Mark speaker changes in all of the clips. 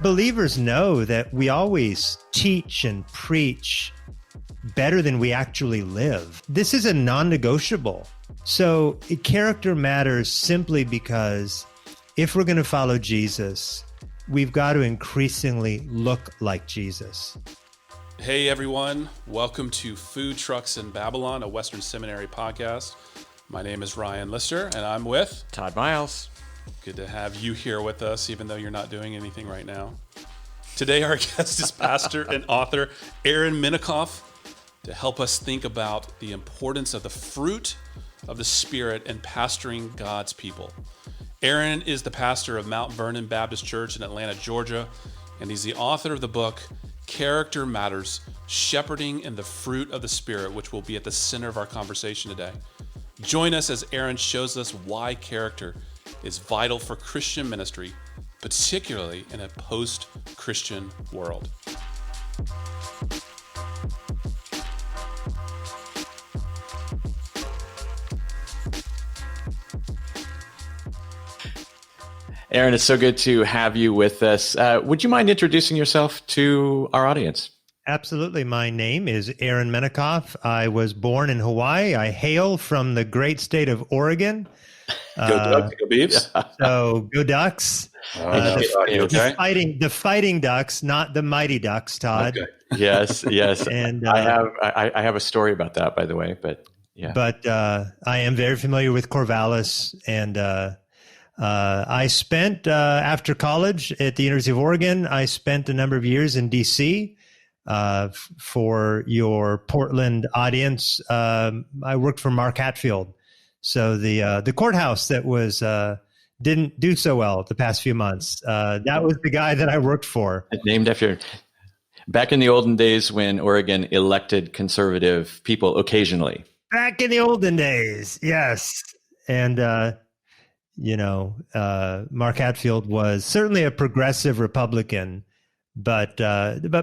Speaker 1: Believers know that we always teach and preach better than we actually live. This is a non-negotiable. So character matters simply because if we're going to follow Jesus, we've got to increasingly look like Jesus.
Speaker 2: Hey everyone, welcome to Food Trucks in Babylon, a Western Seminary podcast. My name is Ryan Lister and I'm with
Speaker 3: Todd Miles.
Speaker 2: Good to have you here with us, even though you're not doing anything right now. Today, our guest is pastor and author Aaron Menikoff to help us think about the importance of the fruit of the Spirit in pastoring God's people. Aaron is the pastor of Mount Vernon Baptist Church in Atlanta, Georgia, and he's the author of the book, Character Matters, Shepherding in the Fruit of the Spirit, which will be at the center of our conversation today. Join us as Aaron shows us why character is vital for Christian ministry, particularly in a post-Christian world.
Speaker 3: Aaron, it's so good to have you with us. Would you mind introducing yourself to our audience?
Speaker 1: Absolutely. My name is Aaron Menikoff. I was born in Hawaii. I hail from the great state of Oregon.
Speaker 2: Go Ducks, go Beavs.
Speaker 1: Yeah. So go Ducks. The fighting Ducks, not the mighty Ducks, Todd.
Speaker 3: Okay. Yes.
Speaker 1: And
Speaker 3: I have a story about that, by the way. But yeah.
Speaker 1: But I am very familiar with Corvallis, and I spent after college at the University of Oregon. I spent a number of years in D.C. For your Portland audience. I worked for Mark Hatfield. So the courthouse that was didn't do so well the past few months. That was the guy that I worked for.
Speaker 3: Named after back in the olden days when Oregon elected conservative people occasionally.
Speaker 1: Back in the olden days, yes. And Mark Hatfield was certainly a progressive Republican, but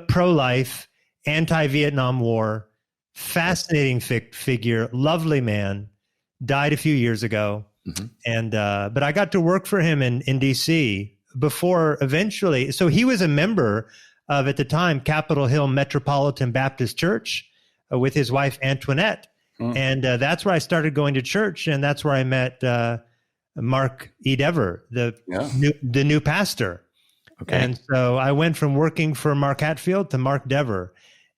Speaker 1: pro-life, anti-Vietnam War, fascinating figure, lovely man. Died a few years ago, and but I got to work for him in D.C. before eventually. So he was a member of, at the time, Capitol Hill Metropolitan Baptist Church with his wife Antoinette, and that's where I started going to church, and that's where I met Mark E. Dever, the new pastor. Okay. And so I went from working for Mark Hatfield to Mark Dever,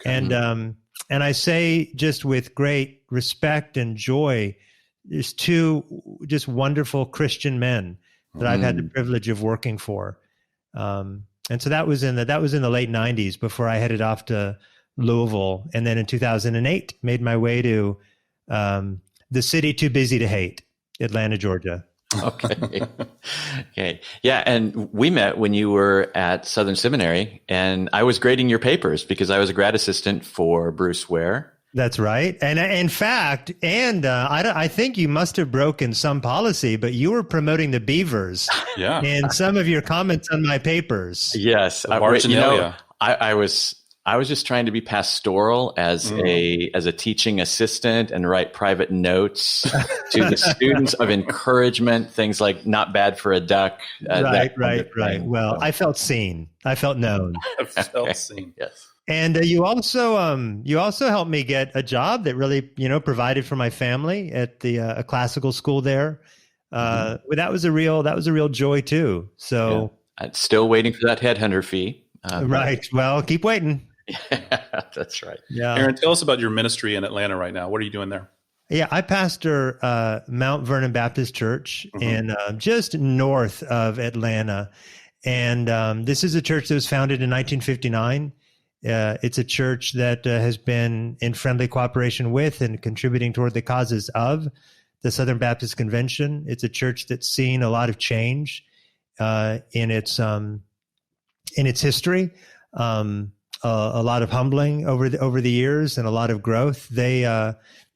Speaker 1: and I say just with great respect and joy. There's two just wonderful Christian men that I've had the privilege of working for, and so that was in the late '90s before I headed off to Louisville, and then in 2008 made my way to the city too busy to hate, Atlanta, Georgia.
Speaker 3: Okay, yeah, and we met when you were at Southern Seminary, and I was grading your papers because I was a grad assistant for Bruce Ware.
Speaker 1: That's right. And in fact, I think you must have broken some policy, but you were promoting the Beavers in some of your comments on my papers.
Speaker 3: Yes. I was just trying to be pastoral as a teaching assistant and write private notes to the students of encouragement, things like not bad for a duck.
Speaker 1: Right. Well, I felt seen. I felt known.
Speaker 2: I felt seen.
Speaker 3: Yes.
Speaker 1: And you also helped me get a job that really, provided for my family at the a classical school there. That was a real joy too. So
Speaker 3: I'm still waiting for that headhunter fee.
Speaker 1: Right. Well, keep waiting.
Speaker 3: Yeah, that's right.
Speaker 1: Yeah.
Speaker 2: Aaron, tell us about your ministry in Atlanta right now. What are you doing there?
Speaker 1: Yeah, I pastor Mount Vernon Baptist Church in just north of Atlanta, and this is a church that was founded in 1959. It's a church that has been in friendly cooperation with and contributing toward the causes of the Southern Baptist Convention. It's a church that's seen a lot of change in its history, a lot of humbling over the years, and a lot of growth. They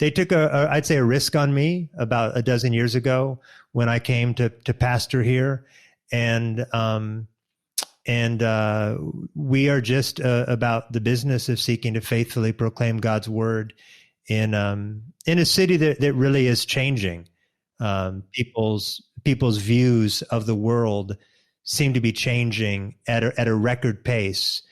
Speaker 1: took I'd say a risk on me about a dozen years ago when I came to pastor here, and And we are just about the business of seeking to faithfully proclaim God's word in a city that really is changing. People's views of the world seem to be changing at a record pace,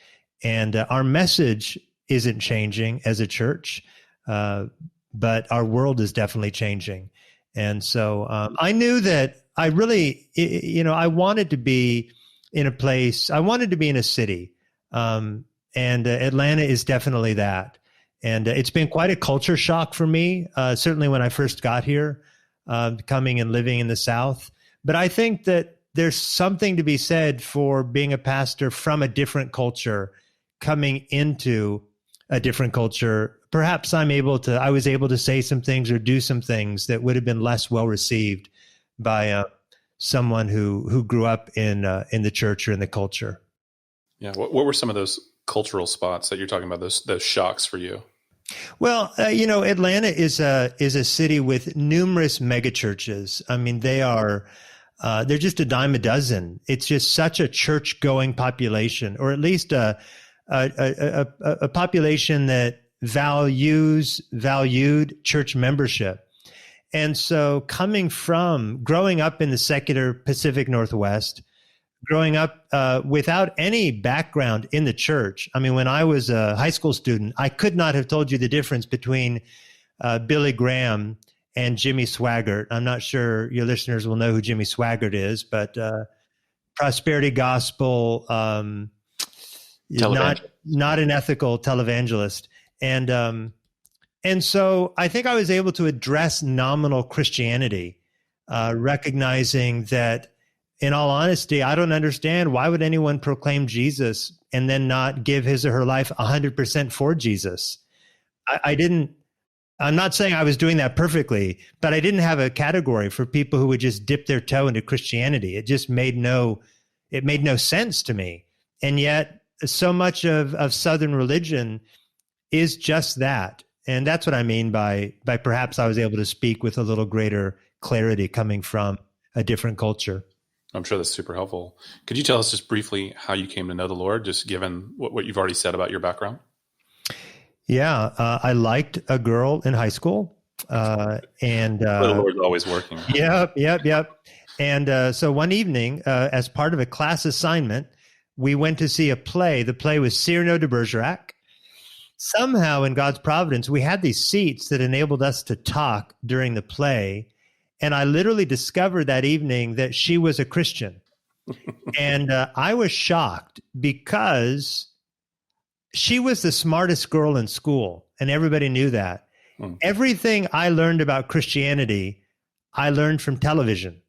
Speaker 1: and our message isn't changing as a church, but our world is definitely changing. And so I knew that I really, I wanted to be in a place. I wanted to be in a city, and Atlanta is definitely that. And it's been quite a culture shock for me, certainly when I first got here, coming and living in the South. But I think that there's something to be said for being a pastor from a different culture, coming into a different culture. Perhaps I was able to say some things or do some things that would have been less well received by someone who grew up in the church or in the culture.
Speaker 2: Yeah. What were some of those cultural spots that you're talking about? Those shocks for you?
Speaker 1: Well, Atlanta is a city with numerous megachurches. I mean, they're just a dime a dozen. It's just such a church-going population, or at least a population that valued church membership. And so growing up in the secular Pacific Northwest, growing up without any background in the church. I mean, when I was a high school student, I could not have told you the difference between Billy Graham and Jimmy Swaggart. I'm not sure your listeners will know who Jimmy Swaggart is, but prosperity gospel, not an ethical televangelist. And so I think I was able to address nominal Christianity, recognizing that, in all honesty, I don't understand why would anyone proclaim Jesus and then not give his or her life 100% for Jesus. I'm not saying I was doing that perfectly, but I didn't have a category for people who would just dip their toe into Christianity. It just made no sense to me. And yet so much of Southern religion is just that. And that's what I mean by perhaps I was able to speak with a little greater clarity coming from a different culture.
Speaker 2: I'm sure that's super helpful. Could you tell us just briefly how you came to know the Lord, just given what you've already said about your background?
Speaker 1: Yeah, I liked a girl in high school. And
Speaker 2: the Lord's always working.
Speaker 1: Yep. And so one evening, as part of a class assignment, we went to see a play. The play was Cyrano de Bergerac. Somehow, in God's providence, we had these seats that enabled us to talk during the play. And I literally discovered that evening that she was a Christian. And I was shocked because she was the smartest girl in school, and everybody knew that. Everything I learned about Christianity, I learned from television.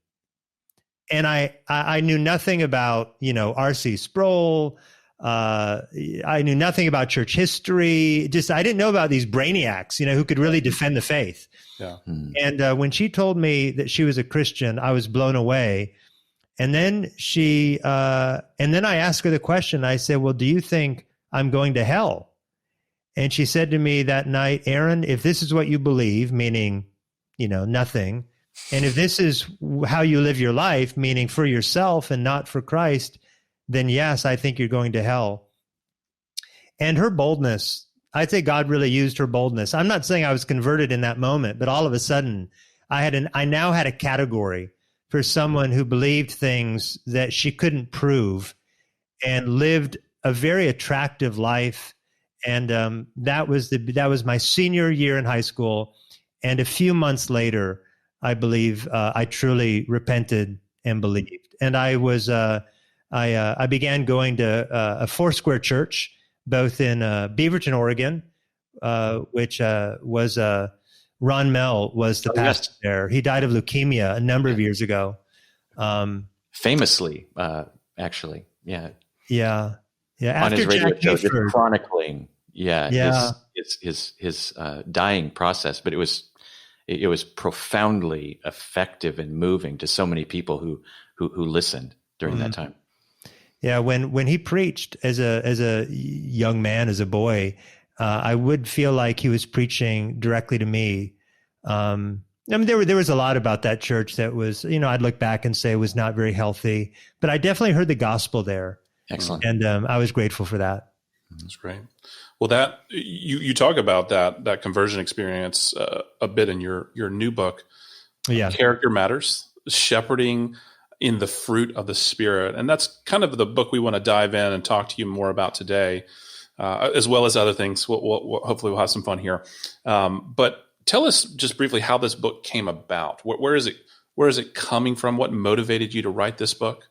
Speaker 1: And I knew nothing about, R.C. Sproul. I knew nothing about church history. I didn't know about these brainiacs, who could really defend the faith.
Speaker 2: Yeah.
Speaker 1: And when she told me that she was a Christian, I was blown away. And then I asked her the question. I said, well, do you think I'm going to hell? And she said to me that night, Aaron, if this is what you believe, meaning, nothing, and if this is how you live your life, meaning for yourself and not for Christ, then yes, I think you're going to hell. And her boldness, I'd say God really used her boldness. I'm not saying I was converted in that moment, but all of a sudden I now had a category for someone who believed things that she couldn't prove and lived a very attractive life. And that was my senior year in high school. And a few months later, I believe I truly repented and believed. And I began going to a Foursquare church, both in Beaverton, Oregon, which was Ron Mell was the pastor there. He died of leukemia a number of years ago.
Speaker 3: Famously, actually. Yeah.
Speaker 1: Yeah.
Speaker 3: On his radio show, just chronicling.
Speaker 1: Yeah.
Speaker 3: His dying process, but it was profoundly effective and moving to so many people who listened during that time.
Speaker 1: Yeah, when he preached as a young man, as a boy, I would feel like he was preaching directly to me. I mean, there was a lot about that church that was, I'd look back and say was not very healthy, but I definitely heard the gospel there.
Speaker 3: Excellent.
Speaker 1: And I was grateful for that.
Speaker 2: That's great. Well, that you talk about that conversion experience a bit in your new book.
Speaker 1: Yeah.
Speaker 2: Character Matters, Shepherding in the Fruit of the Spirit. And that's kind of the book we want to dive in and talk to you more about today, as well as other things. Hopefully we'll have some fun here. But tell us just briefly how this book came about. Where is it coming from? What motivated you to write this book?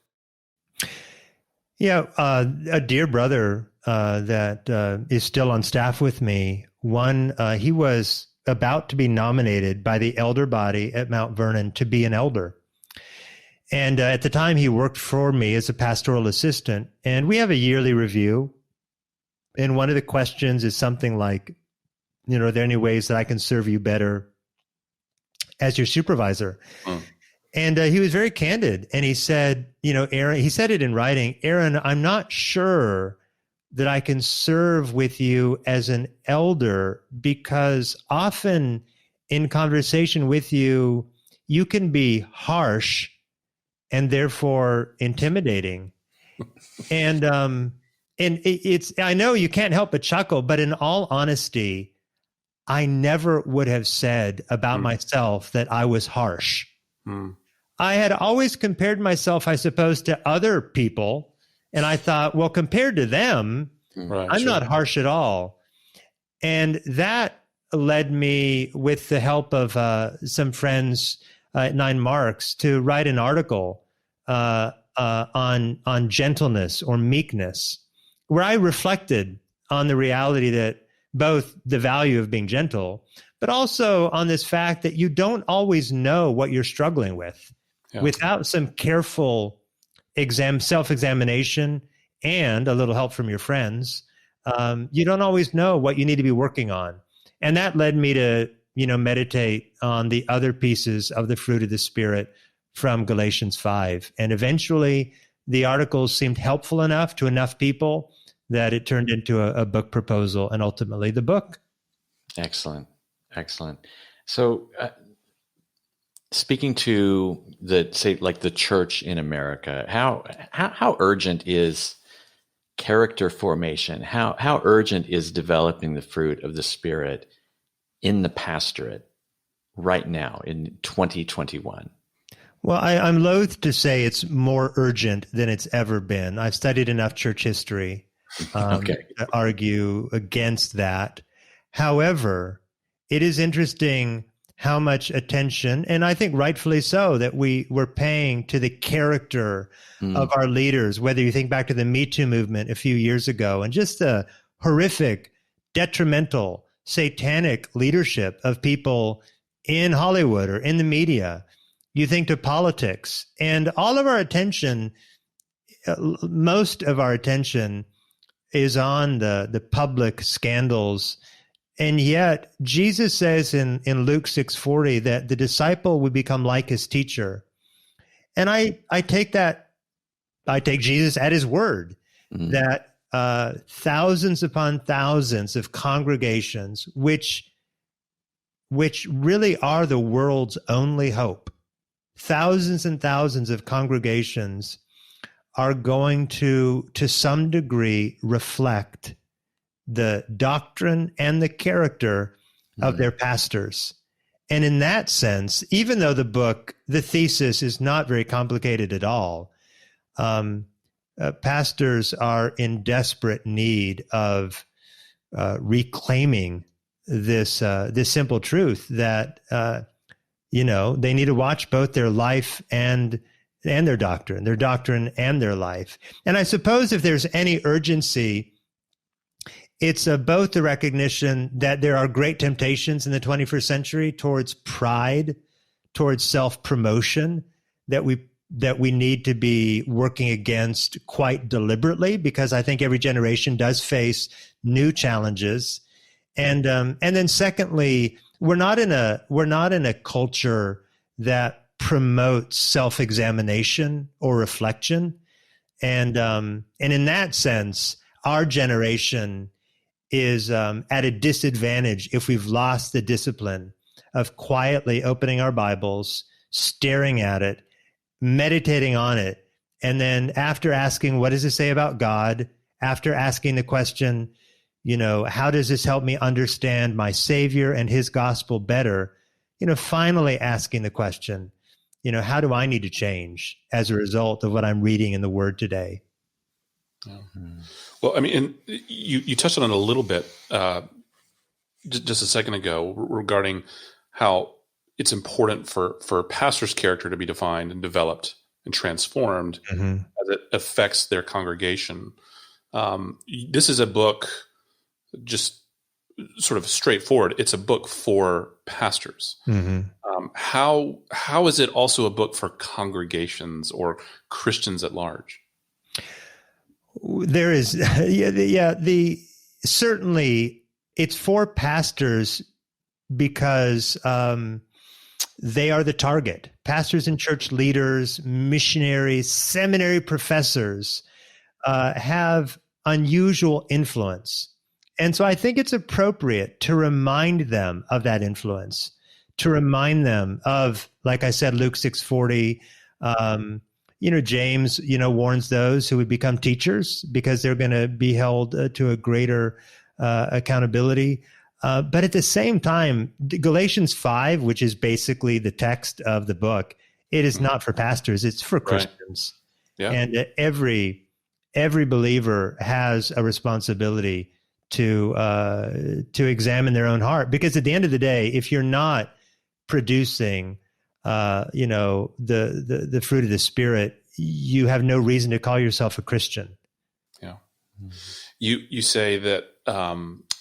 Speaker 1: Yeah, a dear brother that is still on staff with me, he was about to be nominated by the elder body at Mount Vernon to be an elder. And at the time, he worked for me as a pastoral assistant. And we have a yearly review. And one of the questions is something like, are there any ways that I can serve you better as your supervisor? And he was very candid. And he said, Aaron, he said it in writing, Aaron, I'm not sure that I can serve with you as an elder, because often in conversation with you, you can be harsh and therefore intimidating. And I know you can't help but chuckle, but in all honesty, I never would have said about myself that I was harsh. I had always compared myself, I suppose, to other people. And I thought, well, compared to them, I'm not harsh at all. And that led me, with the help of some friends at 9 Marks, to write an article on gentleness or meekness, where I reflected on the reality that both the value of being gentle, but also on this fact that you don't always know what you're struggling with. Yeah. Without some careful self-examination and a little help from your friends, you don't always know what you need to be working on. And that led me to, meditate on the other pieces of the fruit of the Spirit from Galatians 5. And eventually the articles seemed helpful enough to enough people that it turned into a book proposal, and ultimately the book.
Speaker 3: Excellent. So, speaking to the church in America, how urgent is character formation? How urgent is developing the fruit of the Spirit in the pastorate right now in 2021?
Speaker 1: Well, I'm loath to say it's more urgent than it's ever been. I've studied enough church history to argue against that. However, it is interesting how much attention, and I think rightfully so, that we're paying to the character of our leaders, whether you think back to the Me Too movement a few years ago and just the horrific, detrimental, satanic leadership of people in Hollywood or in the media. You think to politics, and all of our attention, most of our attention is on the public scandals. And yet Jesus says in Luke 6:40 that the disciple would become like his teacher. And I take Jesus at his word, that thousands upon thousands of congregations, which really are the world's only hope, thousands and thousands of congregations are going to some degree reflect the doctrine and the character of their pastors. And in that sense, even though the thesis is not very complicated at all, pastors are in desperate need of reclaiming this simple truth that they need to watch both their life and their doctrine and their life. And I suppose if there's any urgency, it's both the recognition that there are great temptations in the 21st century towards pride, towards self-promotion, that we need to be working against quite deliberately, because I think every generation does face new challenges. And then secondly, we're not in a culture that promotes self-examination or reflection. And in that sense, our generation is at a disadvantage if we've lost the discipline of quietly opening our Bibles, staring at it, meditating on it, And then after asking, what does it say about God? After asking the question, how does this help me understand my Savior and his gospel better? Finally asking the question, how do I need to change as a result of what I'm reading in the Word today?
Speaker 2: Mm-hmm. Well, I mean, and you touched on it a little bit just a second ago regarding how it's important for a pastor's character to be defined and developed and transformed
Speaker 1: mm-hmm.
Speaker 2: as it affects their congregation. This is a book, just sort of straightforward. It's a book for pastors.
Speaker 1: Mm-hmm.
Speaker 2: How is it also a book for congregations or Christians at large?
Speaker 1: There is, certainly it's for pastors because they are the target. Pastors and church leaders, missionaries, seminary professors have unusual influence. And so I think it's appropriate to remind them of that influence, to remind them of, like I said, Luke 6:40, James, warns those who would become teachers because they're going to be held to a greater accountability. But at the same time, Galatians 5, which is basically the text of the book, it is not for pastors, it's for Christians.
Speaker 2: Right. Yeah.
Speaker 1: And every believer has a responsibility to examine their own heart, because at the end of the day, if you're not producing the fruit of the Spirit, you have no reason to call yourself a Christian.
Speaker 2: Yeah. You say that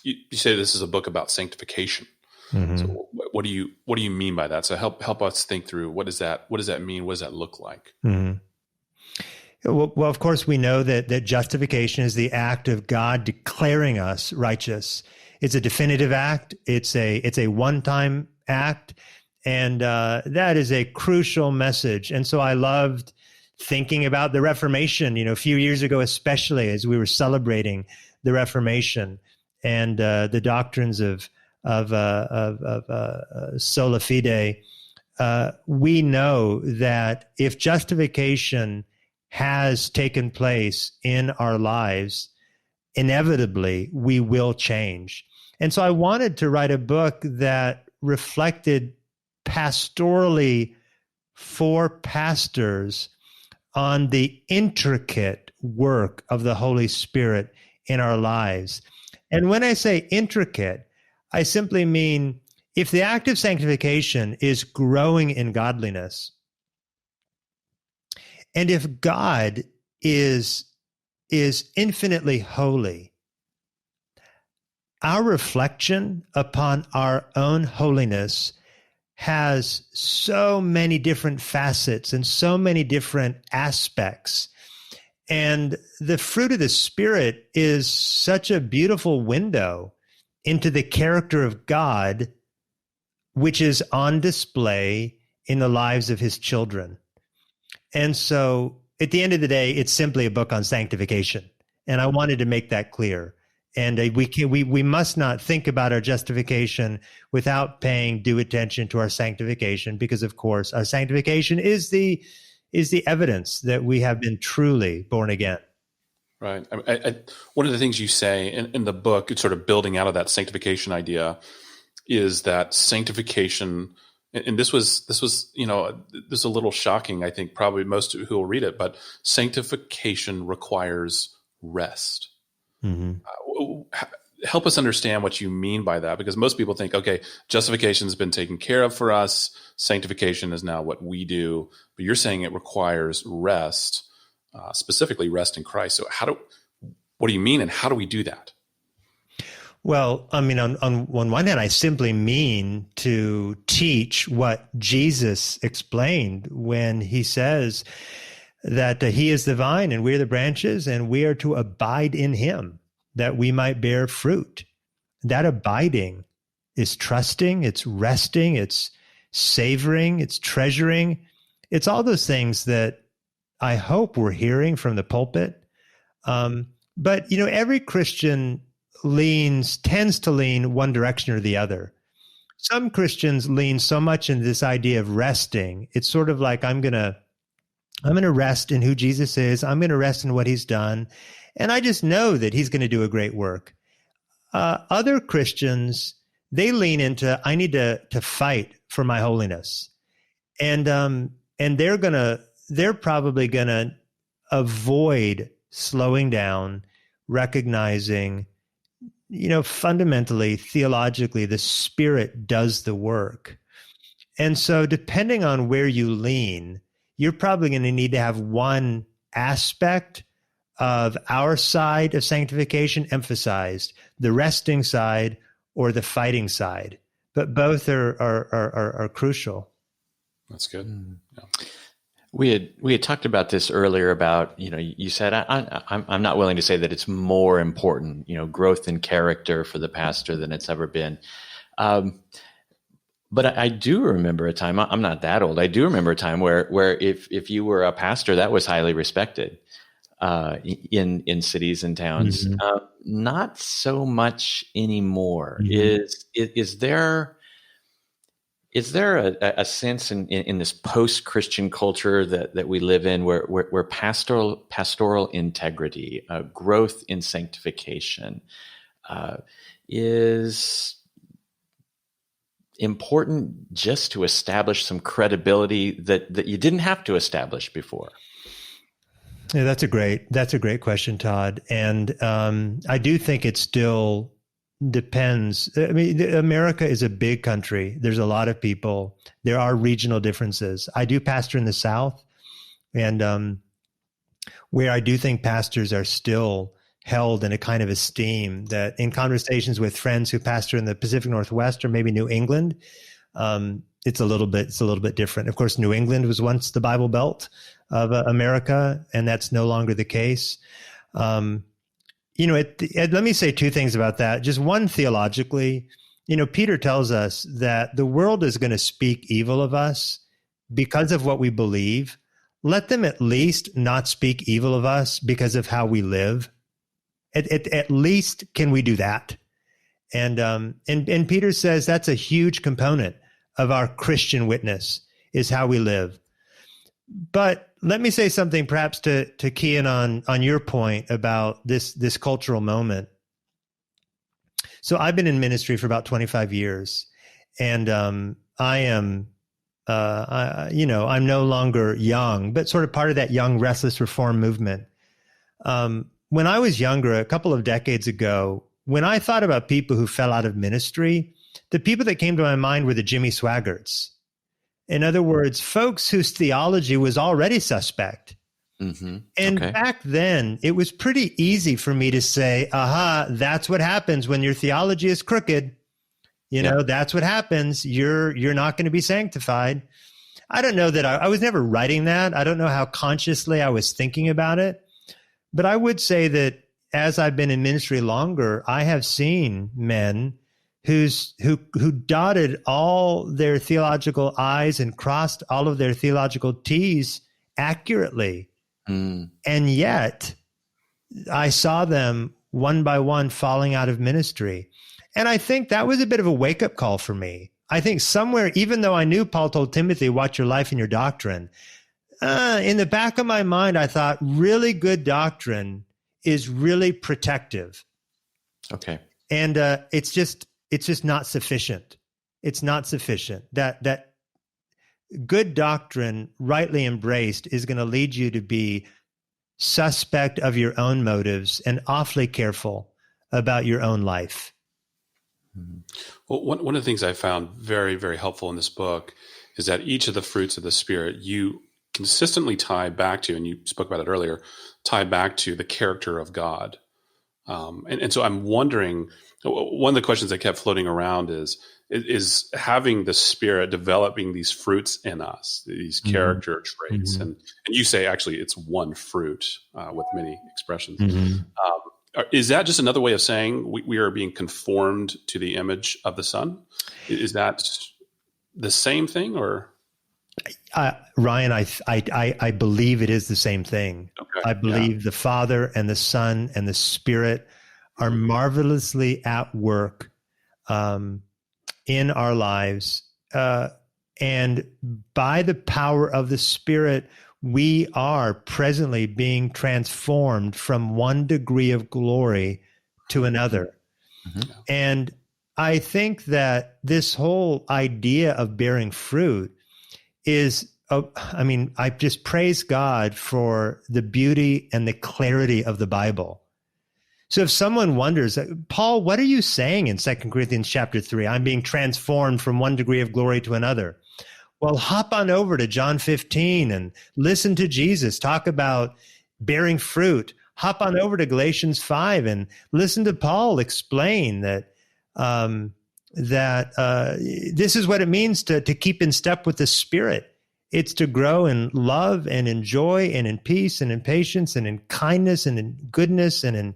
Speaker 2: you say this is a book about sanctification.
Speaker 1: Mm-hmm.
Speaker 2: So what do you mean by that? So help us think through what does that mean? What does that look like?
Speaker 1: Mm-hmm. Well, of course, we know that justification is the act of God declaring us righteous. It's a definitive act. It's a one-time act. And that is a crucial message. And so I loved thinking about the Reformation, a few years ago, especially as we were celebrating the Reformation and the doctrines of sola fide. We know that if justification has taken place in our lives, inevitably we will change. And so I wanted to write a book that reflected pastorally for pastors on the intricate work of the Holy Spirit in our lives. And when I say intricate, I simply mean if the act of sanctification is growing in godliness, and if God is infinitely holy, our reflection upon our own holiness has so many different facets and so many different aspects. And the fruit of the Spirit is such a beautiful window into the character of God, which is on display in the lives of his children. And so at the end of the day, it's simply a book on sanctification. And I wanted to make that clear. And we must not think about our justification without paying due attention to our sanctification, because of course our sanctification is the evidence that we have been truly born again.
Speaker 2: Right. One of the things you say in the book, it's sort of building out of that sanctification idea, is that sanctification. And this was this is a little shocking, I think, probably most who will read it, but sanctification requires rest.
Speaker 1: Mm-hmm.
Speaker 2: Help us understand what you mean by that, because most people think, okay, justification has been taken care of for us. Sanctification is now what we do, but you're saying it requires rest, specifically rest in Christ. So what do you mean, and how do we do that?
Speaker 1: Well, I mean, on one hand, I simply mean to teach what Jesus explained when he says that he is the vine and we're the branches, and we are to abide in him that we might bear fruit. That abiding is trusting, it's resting, it's savoring, it's treasuring. It's all those things that I hope we're hearing from the pulpit. But, every Christian tends to lean one direction or the other. Some Christians lean so much into this idea of resting. It's sort of like I'm going to I'm going to rest in who Jesus is. I'm going to rest in what he's done. And I just know that he's going to do a great work. Other Christians, they lean into, I need to fight for my holiness. And they're probably going to avoid slowing down, recognizing, fundamentally, theologically, the Spirit does the work. And so depending on where you lean, you're probably going to need to have one aspect of our side of sanctification emphasized, the resting side or the fighting side. But both are crucial.
Speaker 2: That's good. Yeah.
Speaker 3: We had talked about this earlier about, you said, I'm not willing to say that it's more important, growth in character for the pastor than it's ever been. But I do remember a time, I'm not that old, I do remember a time where if you were a pastor, that was highly respected in cities and towns.
Speaker 1: Mm-hmm.
Speaker 3: Not so much anymore. Mm-hmm. Is there a sense in this post-Christian culture that we live in where pastoral integrity, growth in sanctification, is important just to establish some credibility that you didn't have to establish before?
Speaker 1: Yeah, that's a great question, Todd. And I do think it still depends. I mean, America is a big country. There's a lot of people. There are regional differences. I do pastor in the South, and where I do think pastors are still held in a kind of esteem that in conversations with friends who pastor in the Pacific Northwest or maybe New England, it's a little bit different. Of course, New England was once the Bible Belt of America, and that's no longer the case. Let me say two things about that. Just one, theologically, Peter tells us that the world is going to speak evil of us because of what we believe. Let them at least not speak evil of us because of how we live. At least can we do that? And Peter says that's a huge component of our Christian witness is how we live. But let me say something perhaps to key in on your point about this cultural moment. So I've been in ministry for about 25 years, and I'm no longer young, but sort of part of that young restless reform movement. When I was younger, a couple of decades ago, when I thought about people who fell out of ministry, the people that came to my mind were the Jimmy Swaggarts. In other words, folks whose theology was already suspect. Mm-hmm. And back then, it was pretty easy for me to say, that's what happens when your theology is crooked. That's what happens. You're not going to be sanctified. I don't know that I was never writing that. I don't know how consciously I was thinking about it. But I would say that as I've been in ministry longer, I have seen men who dotted all their theological I's and crossed all of their theological T's accurately. Mm. And yet I saw them one by one falling out of ministry. And I think that was a bit of a wake-up call for me. I think somewhere, even though I knew Paul told Timothy, watch your life and your doctrine, in the back of my mind, I thought really good doctrine is really protective.
Speaker 3: Okay.
Speaker 1: And it's just not sufficient. It's not sufficient. That good doctrine, rightly embraced, is going to lead you to be suspect of your own motives and awfully careful about your own life.
Speaker 2: Well, one of the things I found very, very helpful in this book is that each of the fruits of the Spirit you consistently tie back to, and you spoke about it earlier, tie back to the character of God. And so I'm wondering, one of the questions that kept floating around is having the Spirit developing these fruits in us, these character traits. Mm-hmm. And you say, actually, it's one fruit with many expressions. Mm-hmm. Is that just another way of saying we are being conformed to the image of the Son? Is that the same thing, or?
Speaker 1: Ryan, I believe it is the same thing. Okay, I believe the Father and the Son and the Spirit are marvelously at work in our lives. And by the power of the Spirit, we are presently being transformed from one degree of glory to another.
Speaker 3: Mm-hmm.
Speaker 1: And I think that this whole idea of bearing fruit is, I just praise God for the beauty and the clarity of the Bible. So if someone wonders, Paul, what are you saying in 2 Corinthians chapter 3? I'm being transformed from one degree of glory to another. Well, hop on over to John 15 and listen to Jesus talk about bearing fruit. Hop on over to Galatians 5 and listen to Paul explain that this is what it means to keep in step with the Spirit. It's to grow in love and in joy and in peace and in patience and in kindness and in goodness and in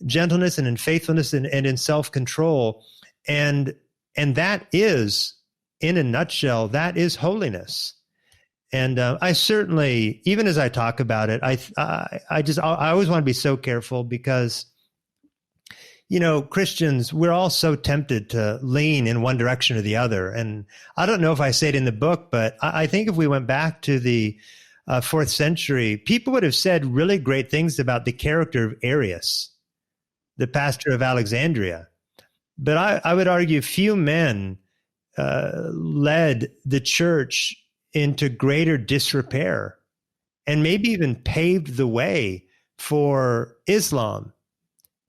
Speaker 1: gentleness and in faithfulness and in self-control. And that is, in a nutshell, that is holiness. And I certainly, even as I talk about it, I always want to be so careful because, Christians, we're all so tempted to lean in one direction or the other. And I don't know if I say it in the book, but I think if we went back to the 4th century, people would have said really great things about the character of Arius, the pastor of Alexandria. But I would argue few men led the church into greater disrepair and maybe even paved the way for Islam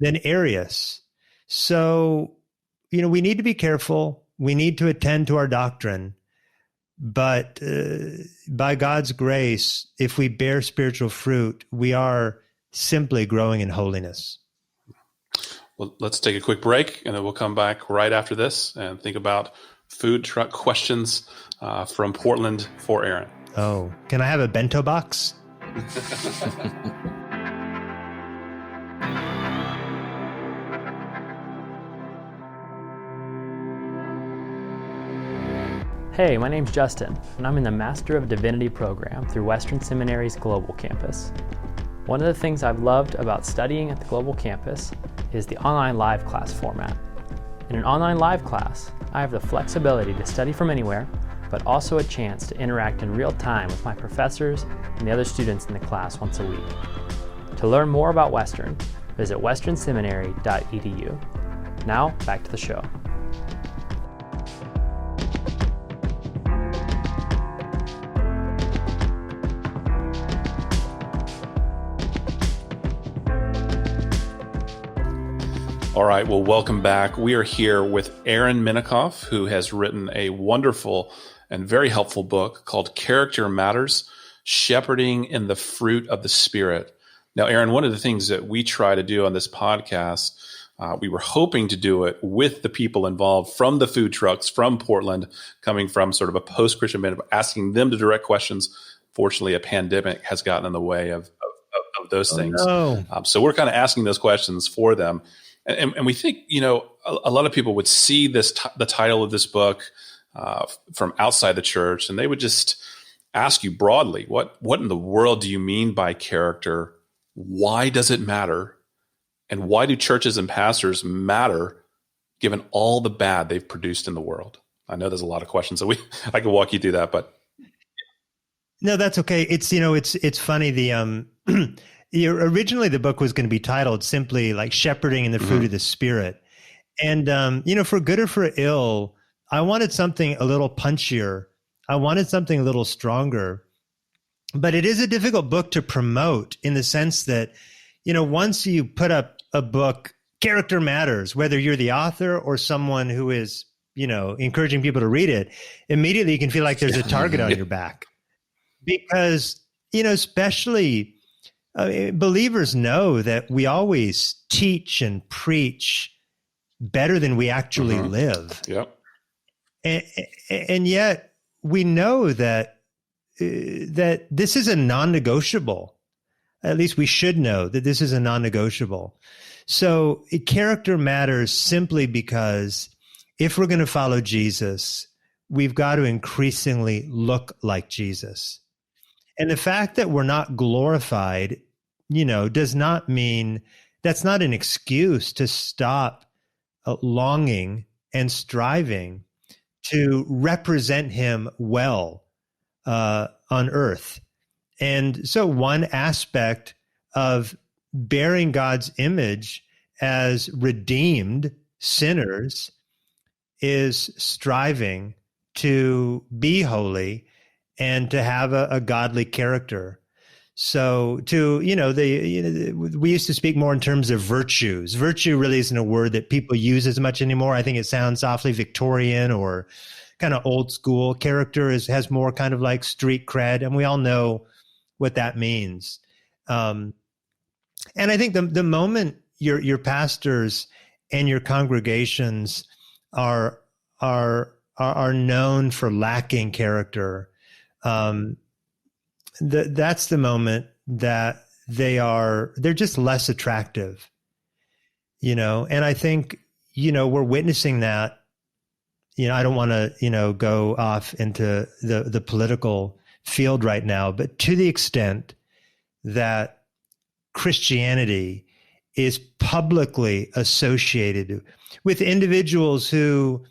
Speaker 1: than Arius. So, we need to be careful. We need to attend to our doctrine. But by God's grace, if we bear spiritual fruit, we are simply growing in holiness.
Speaker 2: Well, let's take a quick break, and then we'll come back right after this and think about food truck questions from Portland for Aaron.
Speaker 1: Oh, can I have a bento box?
Speaker 4: Hey, my name's Justin, and I'm in the Master of Divinity program through Western Seminary's Global Campus. One of the things I've loved about studying at the Global Campus is the online live class format. In an online live class, I have the flexibility to study from anywhere, but also a chance to interact in real time with my professors and the other students in the class once a week. To learn more about Western, visit westernseminary.edu. Now, back to the show.
Speaker 2: All right, well, welcome back. We are here with Aaron Menikoff, who has written a wonderful and very helpful book called Character Matters, Shepherding in the Fruit of the Spirit. Now, Aaron, one of the things that we try to do on this podcast, we were hoping to do it with the people involved from the food trucks, from Portland, coming from sort of a post-Christian band, asking them to direct questions. Fortunately, a pandemic has gotten in the way of those things.
Speaker 1: No.
Speaker 2: So we're kind of asking those questions for them. And we think, a lot of people would see the title of this book from outside the church, and they would just ask you broadly, what in the world do you mean by character? Why does it matter? And why do churches and pastors matter given all the bad they've produced in the world? I know there's a lot of questions, so I can walk you through that, but.
Speaker 1: No, that's okay. It's funny. Originally, the book was going to be titled simply like Shepherding in the Fruit of the Spirit. And, for good or for ill, I wanted something a little punchier. I wanted something a little stronger. But it is a difficult book to promote in the sense that, once you put up a book, character matters, whether you're the author or someone who is, encouraging people to read it, immediately you can feel like there's a target on your back. Because, especially believers know that we always teach and preach better than we actually live.
Speaker 2: Yep.
Speaker 1: And yet we know that this is a non-negotiable. At least we should know that this is a non-negotiable. So character matters simply because if we're going to follow Jesus, we've got to increasingly look like Jesus. And the fact that we're not glorified, does not mean, that's not an excuse to stop longing and striving to represent him well on earth. And so one aspect of bearing God's image as redeemed sinners is striving to be holy and to have a godly character. So we used to speak more in terms of virtues. Virtue really isn't a word that people use as much anymore. I think it sounds awfully Victorian or kind of old school. Character has more kind of like street cred, and we all know what that means. And I think the moment your pastors and your congregations are known for lacking character, that's the moment that they're just less attractive, and I think, we're witnessing that. I don't want to, go off into the political field right now, but to the extent that Christianity is publicly associated with individuals who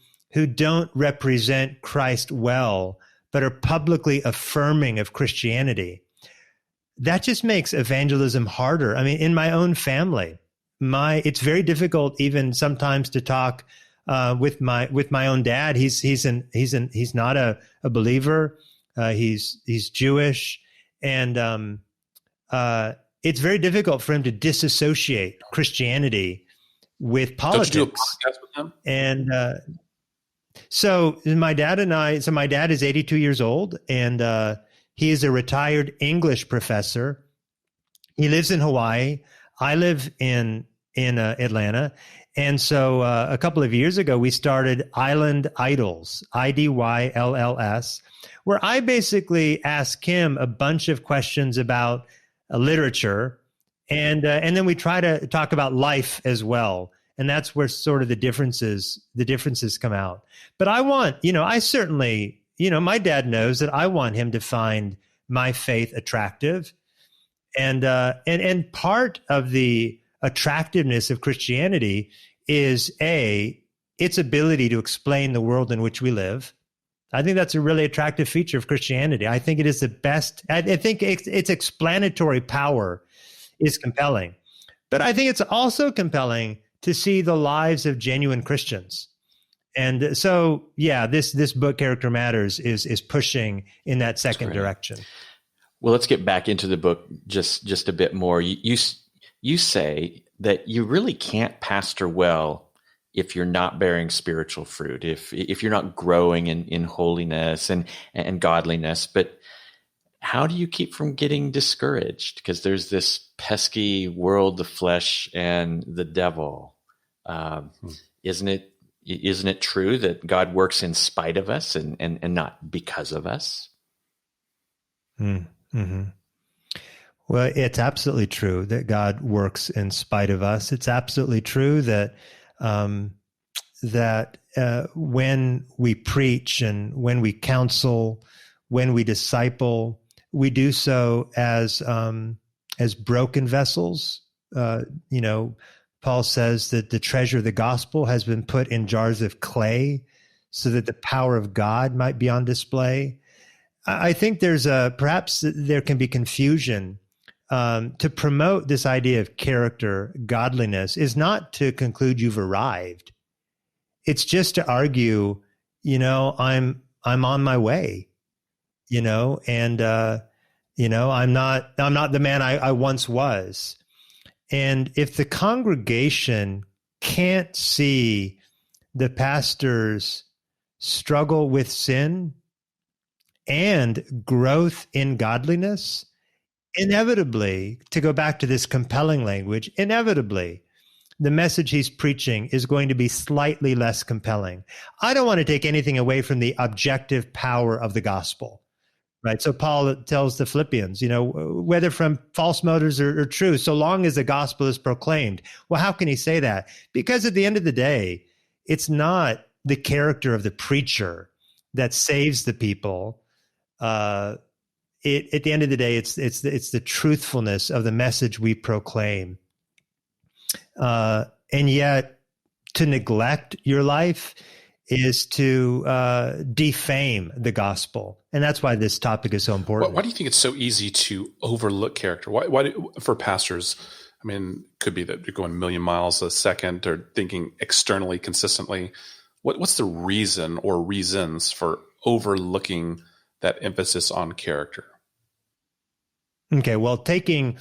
Speaker 1: don't represent Christ well, but are publicly affirming of Christianity, that just makes evangelism harder. I mean, in my own family, it's very difficult even sometimes to talk with my own dad. He's not a believer. He's Jewish, and it's very difficult for him to disassociate Christianity with politics.
Speaker 2: Don't you do a podcast with him?
Speaker 1: And so my dad is 82 years old, and he is a retired English professor. He lives in Hawaii. I live in Atlanta. And so a couple of years ago, we started Island Idols, IDYLLS, where I basically ask him a bunch of questions about literature, and then we try to talk about life as well. And that's where sort of the differences come out. But I want, I certainly, my dad knows that I want him to find my faith attractive. And part of the attractiveness of Christianity is its ability to explain the world in which we live. I think that's a really attractive feature of Christianity. I think it is the best. I think its explanatory power is compelling. But I think it's also compelling to see the lives of genuine Christians. And so, yeah, this book, Character Matters, is pushing in that second direction.
Speaker 3: Well, let's get back into the book just a bit more. You say that you really can't pastor well if you're not bearing spiritual fruit, if you're not growing in holiness and godliness. But how do you keep from getting discouraged? Because there's this pesky world, the flesh, and the devil. Isn't it true that God works in spite of us and not because of us?
Speaker 1: Mm-hmm. Well, it's absolutely true that God works in spite of us. It's absolutely true that when we preach and when we counsel, when we disciple, we do so as broken vessels. Paul says that the treasure of the gospel has been put in jars of clay so that the power of God might be on display. I think perhaps there can be confusion. To promote this idea of character, godliness, is not to conclude you've arrived. It's just to argue, I'm on my way, and I'm not the man I once was. And if the congregation can't see the pastor's struggle with sin and growth in godliness, inevitably, to go back to this compelling language, inevitably, the message he's preaching is going to be slightly less compelling. I don't want to take anything away from the objective power of the gospel, right? So Paul tells the Philippians, whether from false motives or true, so long as the gospel is proclaimed. Well, how can he say that? Because at the end of the day, it's not the character of the preacher that saves the people. At the end of the day, it's the truthfulness of the message we proclaim. And yet, to neglect your life is to defame the gospel. And that's why this topic is so important.
Speaker 2: Why do you think it's so easy to overlook character? For pastors, I mean, it could be that you're going a million miles a second or thinking externally consistently. What's the reason or reasons for overlooking that emphasis on character?
Speaker 1: Okay, well, taking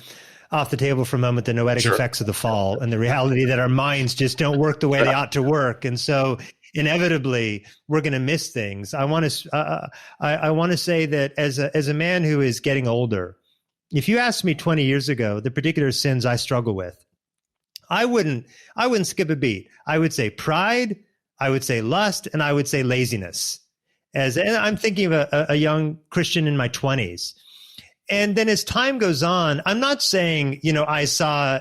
Speaker 1: off the table for a moment the noetic effects of the fall and the reality that our minds just don't work the way they ought to work. And so inevitably we're going to miss things. I want to say that as a man who is getting older, if you asked me 20 years ago the particular sins I struggle with, I wouldn't skip a beat. I would say pride, I would say lust, and I would say laziness. And I'm thinking of a young Christian in my 20s. And then as time goes on, I'm not saying, I saw,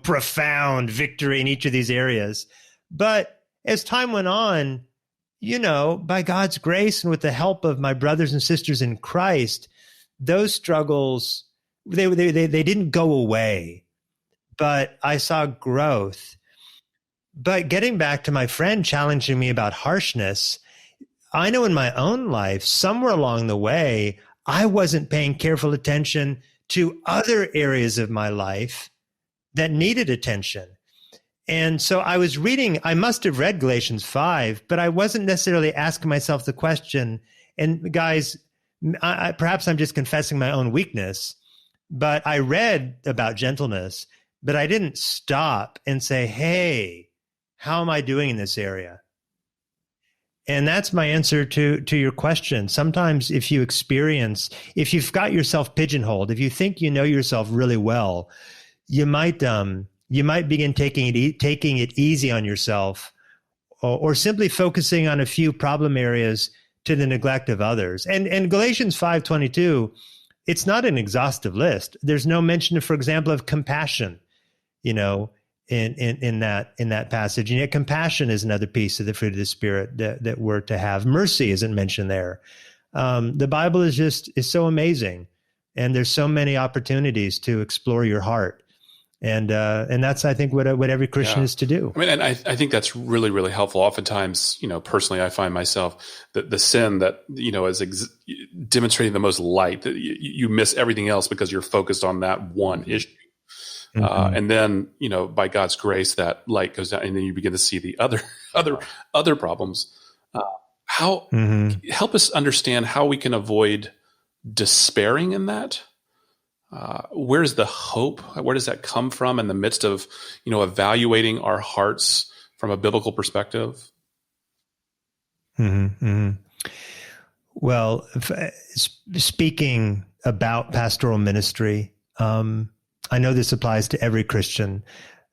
Speaker 1: profound victory in each of these areas. But as time went on, by God's grace and with the help of my brothers and sisters in Christ, those struggles, they didn't go away, but I saw growth. But getting back to my friend challenging me about harshness, I know in my own life, somewhere along the way, I wasn't paying careful attention to other areas of my life that needed attention. And so I must have read Galatians 5, but I wasn't necessarily asking myself the question, and guys, perhaps I'm just confessing my own weakness, but I read about gentleness, but I didn't stop and say, hey, how am I doing in this area? And that's my answer to your question. Sometimes if you've got yourself pigeonholed, if you think you know yourself really well, you might begin taking it easy on yourself, or simply focusing on a few problem areas to the neglect of others. And Galatians 5:22, it's not an exhaustive list. There's no mention, for example, of compassion, in that passage. And yet compassion is another piece of the fruit of the Spirit that we're to have. Mercy isn't mentioned there. The Bible is so amazing. And there's so many opportunities to explore your heart. And that's, I think, what every Christian is to do.
Speaker 2: I mean, and I think that's really, really helpful. Oftentimes, personally, I find myself that the sin that, is demonstrating the most light, that you miss everything else because you're focused on that one issue. Mm-hmm. And then, by God's grace, that light goes down, and then you begin to see the other problems. Help us understand how we can avoid despairing in that. Where's the hope? Where does that come from in the midst of, evaluating our hearts from a biblical perspective?
Speaker 1: Mm-hmm. Mm-hmm. Well, speaking about pastoral ministry, I know this applies to every Christian,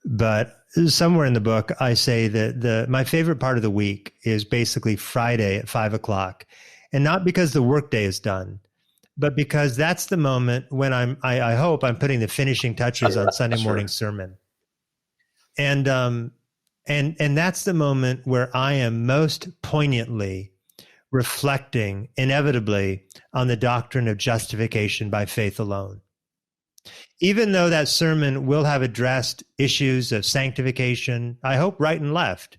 Speaker 1: but somewhere in the book, I say that my favorite part of the week is basically Friday at 5:00, and not because the workday is done, but because that's the moment when I hope I'm putting the finishing touches on Sunday morning sermon. And that's the moment where I am most poignantly reflecting inevitably on the doctrine of justification by faith alone. Even though that sermon will have addressed issues of sanctification, I hope right and left,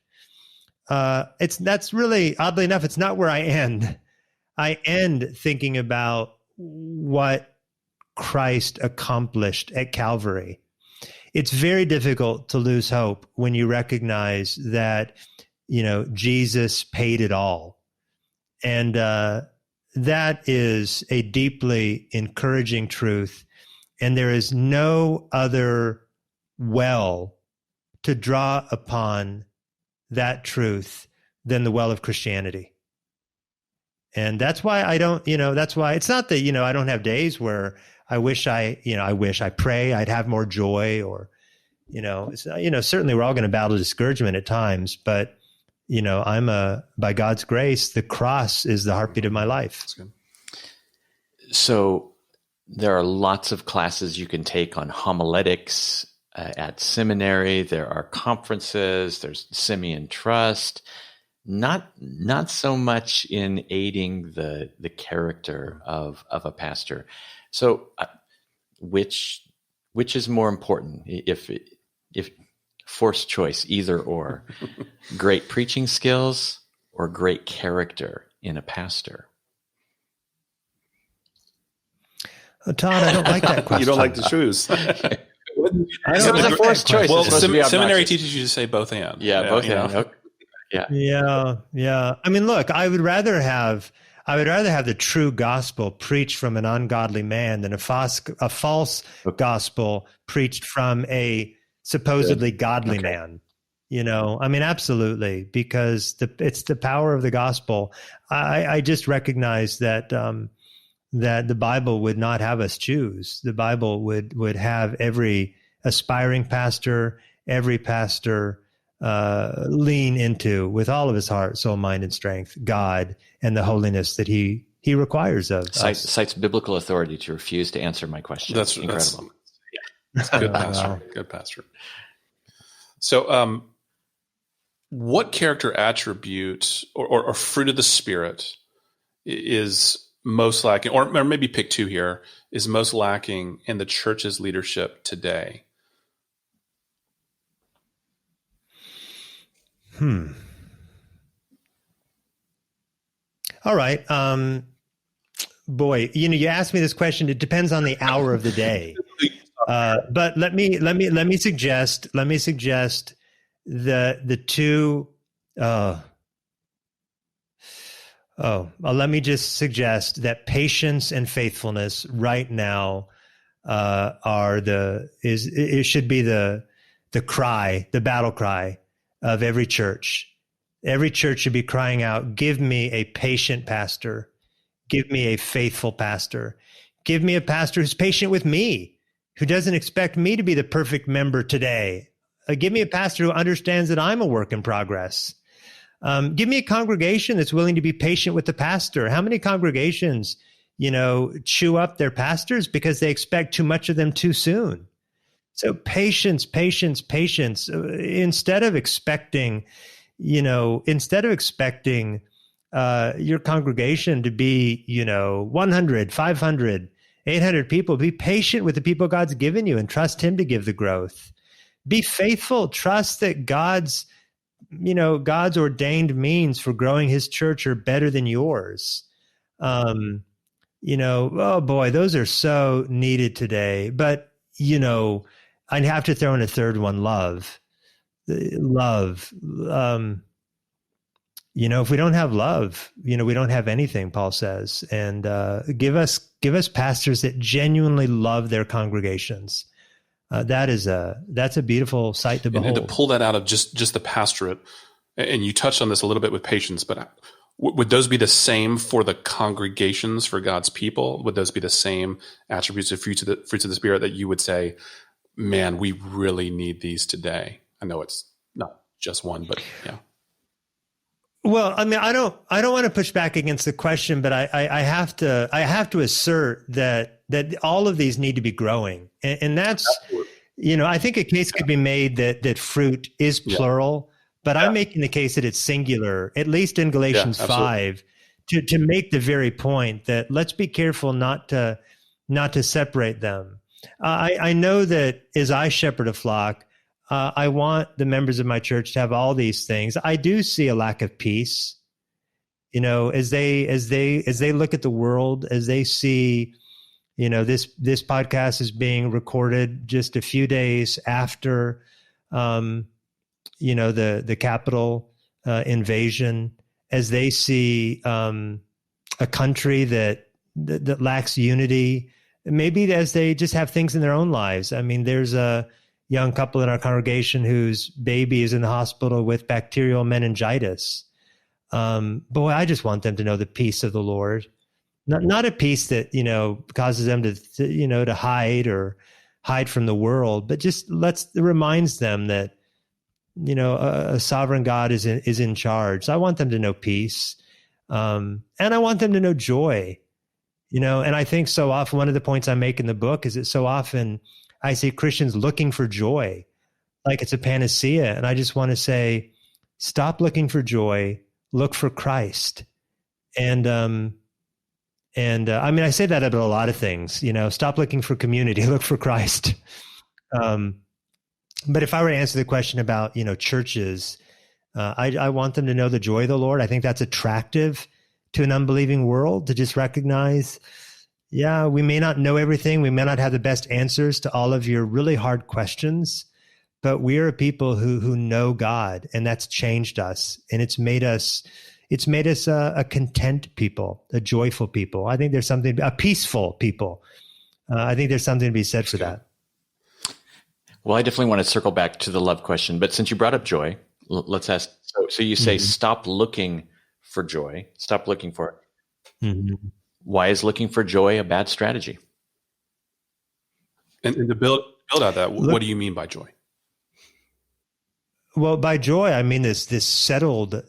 Speaker 1: that's really, oddly enough, it's not where I end. I end thinking about what Christ accomplished at Calvary. It's very difficult to lose hope when you recognize that, Jesus paid it all. And that is a deeply encouraging truth. And there is no other well to draw upon that truth than the well of Christianity. And that's why that's why it's not that, I don't have days where I wish I pray I'd have more joy, or, certainly we're all going to battle discouragement at times, but, by God's grace, the cross is the heartbeat of my life.
Speaker 2: That's good.
Speaker 3: So there are lots of classes you can take on homiletics at seminary. There are conferences. There's Simeon Trust. Not so much in aiding the character of a pastor. So, which is more important? If forced choice, either or, great preaching skills or great character in a pastor?
Speaker 1: Todd, I don't like that question.
Speaker 2: You don't like to choose.
Speaker 3: It was a forced choice.
Speaker 2: Well,
Speaker 3: It's supposed to be
Speaker 2: seminary
Speaker 3: obnoxious.
Speaker 2: teaches you to say both and.
Speaker 3: Yeah, both
Speaker 2: you know?
Speaker 3: and. Okay.
Speaker 1: Yeah. I mean, look, I would rather have the true gospel preached from an ungodly man than a false gospel preached from a supposedly godly man. You know, I mean, absolutely, because it's the power of the gospel. I just recognize that that the Bible would not have us choose. The Bible would have every aspiring pastor, every pastor lean into with all of his heart, soul, mind, and strength, God and the holiness that he requires of us.
Speaker 3: Cites biblical authority to refuse to answer my question. That's incredible.
Speaker 2: That's good, pastor. Wow. Good, pastor. So, what character attribute or fruit of the Spirit is most lacking, or maybe pick two here, is most lacking in the church's leadership today?
Speaker 1: All right. Boy, you asked me this question. It depends on the hour of the day. But let me suggest the two. Let me just suggest that patience and faithfulness right now it should be the cry, the battle cry of every church. Every church should be crying out, give me a patient pastor. Give me a faithful pastor. Give me a pastor who's patient with me, who doesn't expect me to be the perfect member today. Give me a pastor who understands that I'm a work in progress. Give me a congregation that's willing to be patient with the pastor. How many congregations, chew up their pastors because they expect too much of them too soon? So patience. Instead of expecting your congregation to be, 100, 500, 800 people, be patient with the people God's given you and trust him to give the growth. Be faithful. Trust that God's ordained means for growing his church are better than yours. Oh boy, those are so needed today. But, I'd have to throw in a third one, love. Love. If we don't have love, we don't have anything, Paul says. And give us pastors that genuinely love their congregations. That's a beautiful sight to behold.
Speaker 2: And to pull that out of just the pastorate, and you touched on this a little bit with patience, but would those be the same for the congregations, for God's people? Would those be the same attributes of fruits of the Spirit that you would say, man, we really need these today? I know it's not just one, but yeah.
Speaker 1: Well, I mean, I don't want to push back against the question, but I have to assert that all of these need to be growing, and that's, I think a case could be made that fruit is plural, but I'm making the case that it's singular, at least in Galatians 5, to make the very point that let's be careful not to separate them. I know that as I shepherd a flock, I want the members of my church to have all these things. I do see a lack of peace, as they look at the world, as they see, this podcast is being recorded just a few days after, the Capitol invasion, as they see a country that lacks unity, maybe as they just have things in their own lives. I mean, there's a young couple in our congregation whose baby is in the hospital with bacterial meningitis. Boy, I just want them to know the peace of the Lord, not a peace that, causes them to hide from the world, but just reminds them that, a sovereign God is in charge. So I want them to know peace. And I want them to know joy, and I think so often one of the points I make in the book is that so often I see Christians looking for joy, like it's a panacea. And I just want to say, stop looking for joy, look for Christ. And I mean, I say that about a lot of things, stop looking for community, look for Christ. But if I were to answer the question about, churches, I want them to know the joy of the Lord. I think that's attractive to an unbelieving world, to just recognize, yeah, we may not know everything. We may not have the best answers to all of your really hard questions, but we are a people who know God, and that's changed us. And it's made us a content people, a joyful people. I think there's something, a peaceful people. I think there's something to be said for that.
Speaker 3: Well, I definitely want to circle back to the love question, but since you brought up joy, let's ask. So you say, stop looking for joy, stop looking for it. Mm-hmm. Why is looking for joy a bad strategy?
Speaker 2: And to build out that, what do you mean by joy?
Speaker 1: Well, by joy, I mean this settled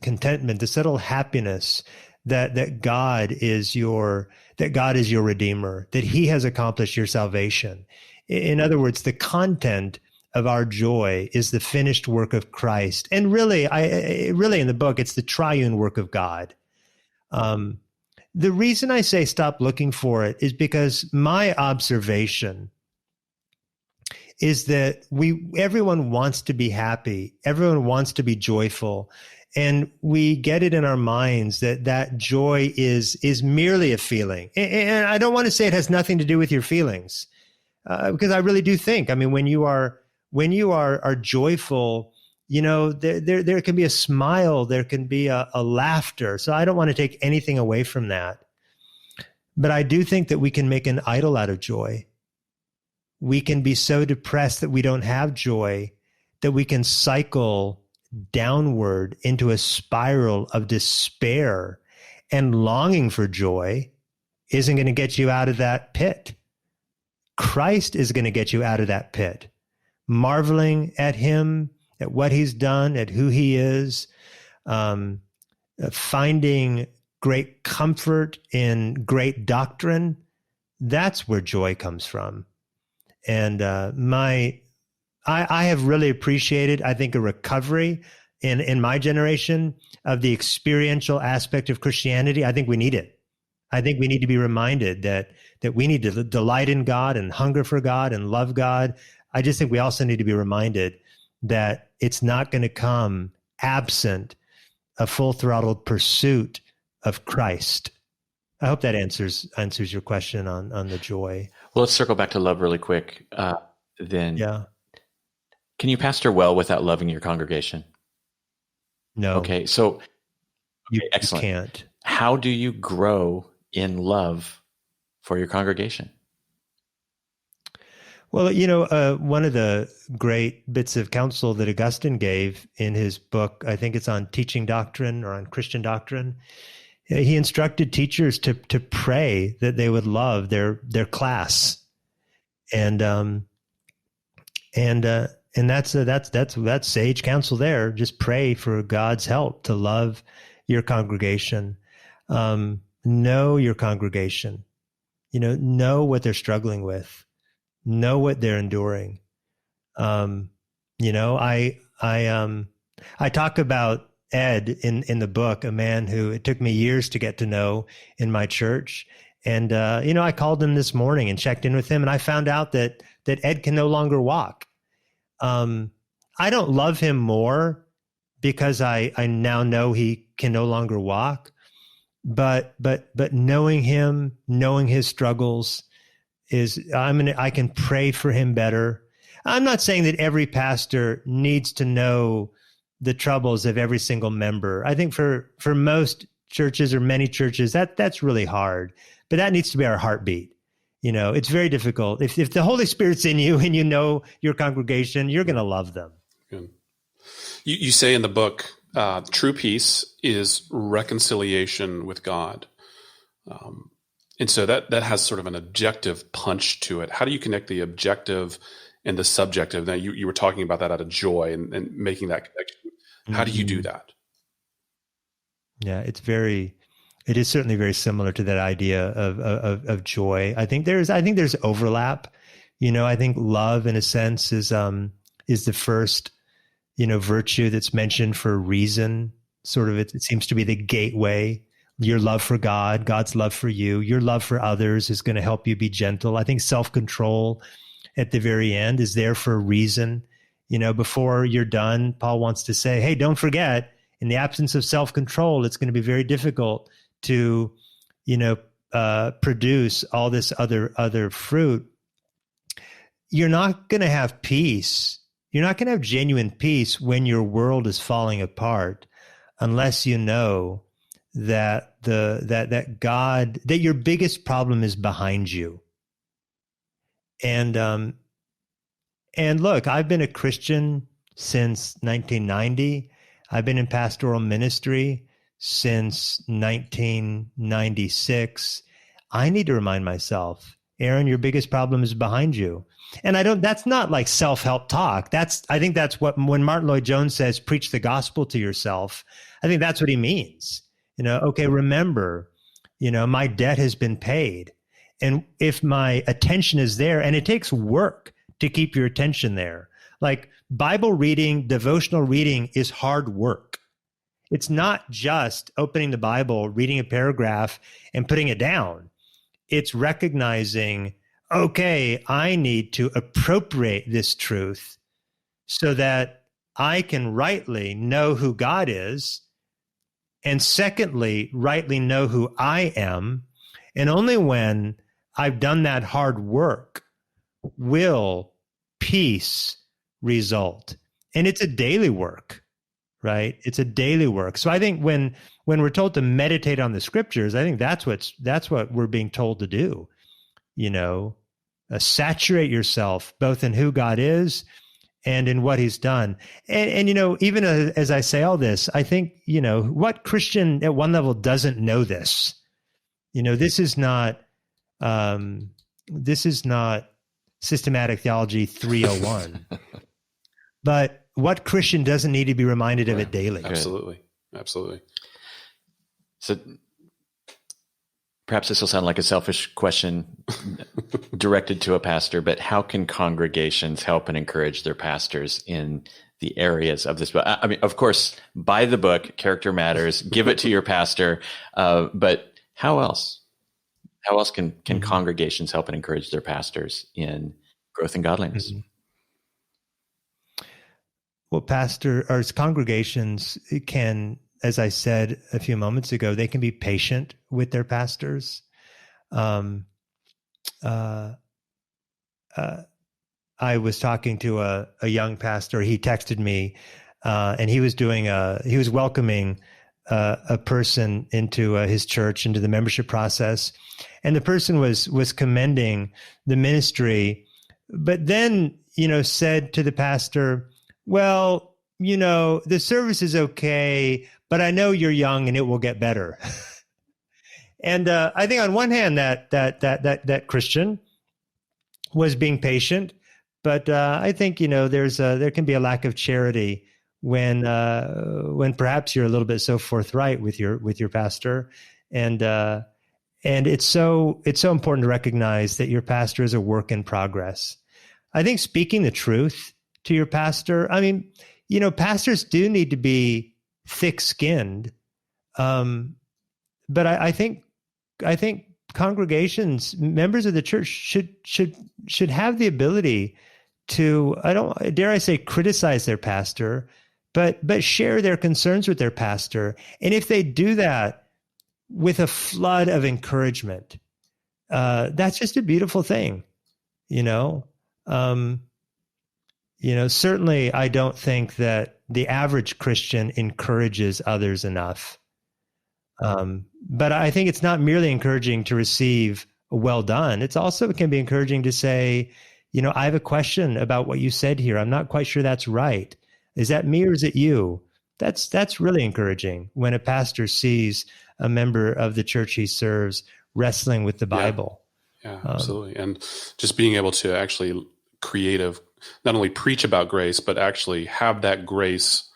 Speaker 1: contentment, this settled happiness that God is your Redeemer, that He has accomplished your salvation. In other words, the content of our joy is the finished work of Christ, and really in the book, it's the triune work of God. The reason I say stop looking for it is because my observation is that everyone wants to be happy. Everyone wants to be joyful. And we get it in our minds that joy is merely a feeling. And I don't want to say it has nothing to do with your feelings, because I really do think, I mean, when you are joyful, there can be a smile, there can be a laughter. So I don't want to take anything away from that. But I do think that we can make an idol out of joy. We can be so depressed that we don't have joy, that we can cycle downward into a spiral of despair, and longing for joy isn't going to get you out of that pit. Christ is going to get you out of that pit. Marveling at Him, at what He's done, at who He is, finding great comfort in great doctrine, that's where joy comes from. And I have really appreciated, I think, a recovery in my generation of the experiential aspect of Christianity. I think we need it. I think we need to be reminded that we need to delight in God and hunger for God and love God. I just think we also need to be reminded that it's not going to come absent a full-throttled pursuit of Christ. I hope that answers your question on the joy.
Speaker 3: Well, let's circle back to love really quick. Then,
Speaker 1: yeah.
Speaker 3: Can you pastor well without loving your congregation?
Speaker 1: No.
Speaker 3: Okay, so excellent.
Speaker 1: You can't.
Speaker 3: How do you grow in love for your congregation?
Speaker 1: Well, one of the great bits of counsel that Augustine gave in his book, I think it's on teaching doctrine or on Christian doctrine, he instructed teachers to pray that they would love their class, and that's sage counsel there. Just pray for God's help to love your congregation, know your congregation, know what they're struggling with, know what they're enduring. I talk about Ed in the book, a man who it took me years to get to know in my church. And, I called him this morning and checked in with him, and I found out that Ed can no longer walk. I don't love him more because I now know he can no longer walk, but knowing him, knowing his struggles I can pray for him better. I'm not saying that every pastor needs to know the troubles of every single member. I think for most churches or many churches, that's really hard, but that needs to be our heartbeat. It's very difficult. If the Holy Spirit's in you and you know your congregation, you're going to love them.
Speaker 2: Good. You say in the book, true peace is reconciliation with God. And so that has sort of an objective punch to it. How do you connect the objective and the subjective? Now, you were talking about that out of joy and making that connection. How do you do that?
Speaker 1: Yeah, it is certainly very similar to that idea of joy. I think there's overlap. I think love, in a sense, is the first, virtue that's mentioned for a reason. Sort of, it seems to be the gateway. Your love for God, God's love for you, your love for others is going to help you be gentle. I think self-control at the very end is there for a reason. Before you're done, Paul wants to say, hey, don't forget, in the absence of self-control, it's going to be very difficult to, produce all this other fruit. You're not going to have peace. You're not going to have genuine peace when your world is falling apart, unless you know that that your biggest problem is behind you. And look, I've been a Christian since 1990. I've been in pastoral ministry since 1996. I need to remind myself, Aaron, your biggest problem is behind you. And that's not like self-help talk. I think that's when Martin Lloyd-Jones says, preach the gospel to yourself, I think that's what he means. Okay, remember, my debt has been paid. And if my attention is there, and it takes work to keep your attention there, like Bible reading, devotional reading is hard work. It's not just opening the Bible, reading a paragraph, and putting it down. It's recognizing, okay, I need to appropriate this truth so that I can rightly know who God is, and secondly, rightly know who I am. And only when I've done that hard work will peace result. And it's a daily work, right? It's a daily work. So I think when we're told to meditate on the scriptures, I think that's what we're being told to do. Saturate yourself both in who God is and in what he's done. And even as I say all this, I think, what Christian at one level doesn't know this? This is not systematic theology 301. But what Christian doesn't need to be reminded of it daily?
Speaker 2: Absolutely.
Speaker 3: So perhaps this will sound like a selfish question directed to a pastor, but how can congregations help and encourage their pastors in the areas of this book? I mean, of course, buy the book, Character Matters, give it to your pastor, but how else? How else can congregations help and encourage their pastors in growth and godliness?
Speaker 1: Mm-hmm. Well, congregations can, as I said a few moments ago, they can be patient with their pastors. I was talking to a young pastor. He texted me, and he was welcoming a person into his church, into the membership process, and the person was commending the ministry, but then said to the pastor, well, the service is okay, but I know you're young and it will get better. And I think on one hand that Christian was being patient, but I think there can be a lack of charity when perhaps you're a little bit so forthright with your pastor, and it's so important to recognize that your pastor is a work in progress. I think speaking the truth to your pastor, I mean, pastors do need to be thick-skinned, but I think congregations, members of the church should have the ability to, dare I say, criticize their pastor, but share their concerns with their pastor. And if they do that with a flood of encouragement, that's just a beautiful thing, certainly I don't think that the average Christian encourages others enough. But I think it's not merely encouraging to receive a well done. It can be encouraging to say, I have a question about what you said here. I'm not quite sure that's right. Is that me or is it you? That's really encouraging when a pastor sees a member of the church he serves wrestling with the Bible.
Speaker 2: Yeah, absolutely. And just being able to actually not only preach about grace, but actually have that grace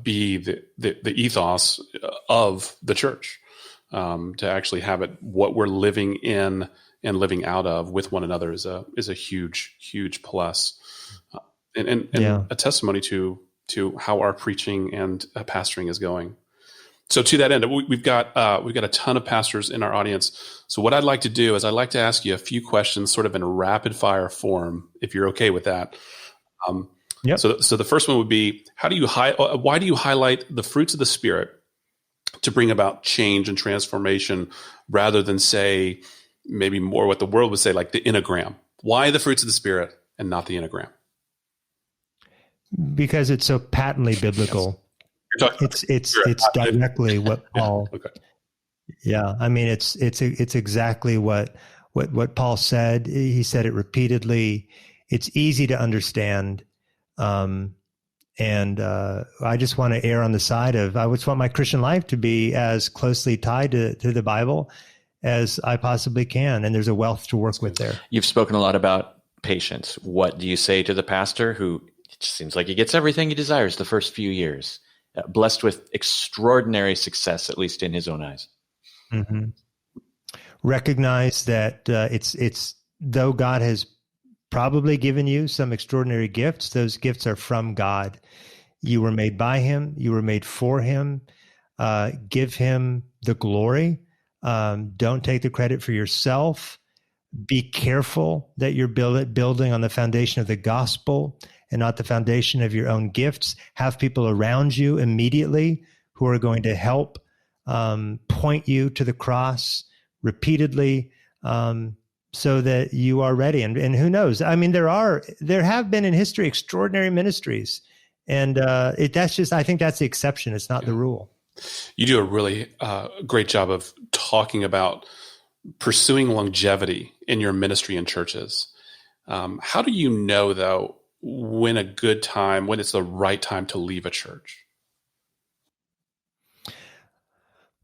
Speaker 2: be the ethos of the church, to actually have it what we're living in and living out of with one another is a huge plus, and a testimony to how our preaching and pastoring is going. So to that end, we've got a ton of pastors in our audience. So what I'd like to do is I'd like to ask you a few questions sort of in a rapid fire form, if you're okay with that.
Speaker 1: Yep.
Speaker 2: So the first one would be, why do you highlight the fruits of the Spirit to bring about change and transformation rather than say maybe more what the world would say, like the Enneagram? Why the fruits of the Spirit and not the Enneagram?
Speaker 1: Because it's so patently biblical.
Speaker 2: Yes.
Speaker 1: It's directly what Paul.
Speaker 2: Yeah. Okay.
Speaker 1: Yeah, I mean it's exactly what Paul said. He said it repeatedly. It's easy to understand, and I just want to err on the side of I just want my Christian life to be as closely tied to the Bible as I possibly can, and there's a wealth to work with there.
Speaker 3: You've spoken a lot about patience. What do you say to the pastor who it just seems like he gets everything he desires the first few years, blessed with extraordinary success, at least in his own eyes?
Speaker 1: Mm-hmm. Recognize that it's though God has probably given you some extraordinary gifts, those gifts are from God. You were made by him. You were made for him. Give him the glory. Don't take the credit for yourself. Be careful that you're building on the foundation of the gospel and not the foundation of your own gifts. Have people around you immediately who are going to help point you to the cross repeatedly, so that you are ready. And who knows? I mean, there have been in history extraordinary ministries, and I think that's the exception. It's not the rule.
Speaker 2: You do a really great job of talking about pursuing longevity in your ministry in churches. How do you know, though, when it's the right time to leave a church?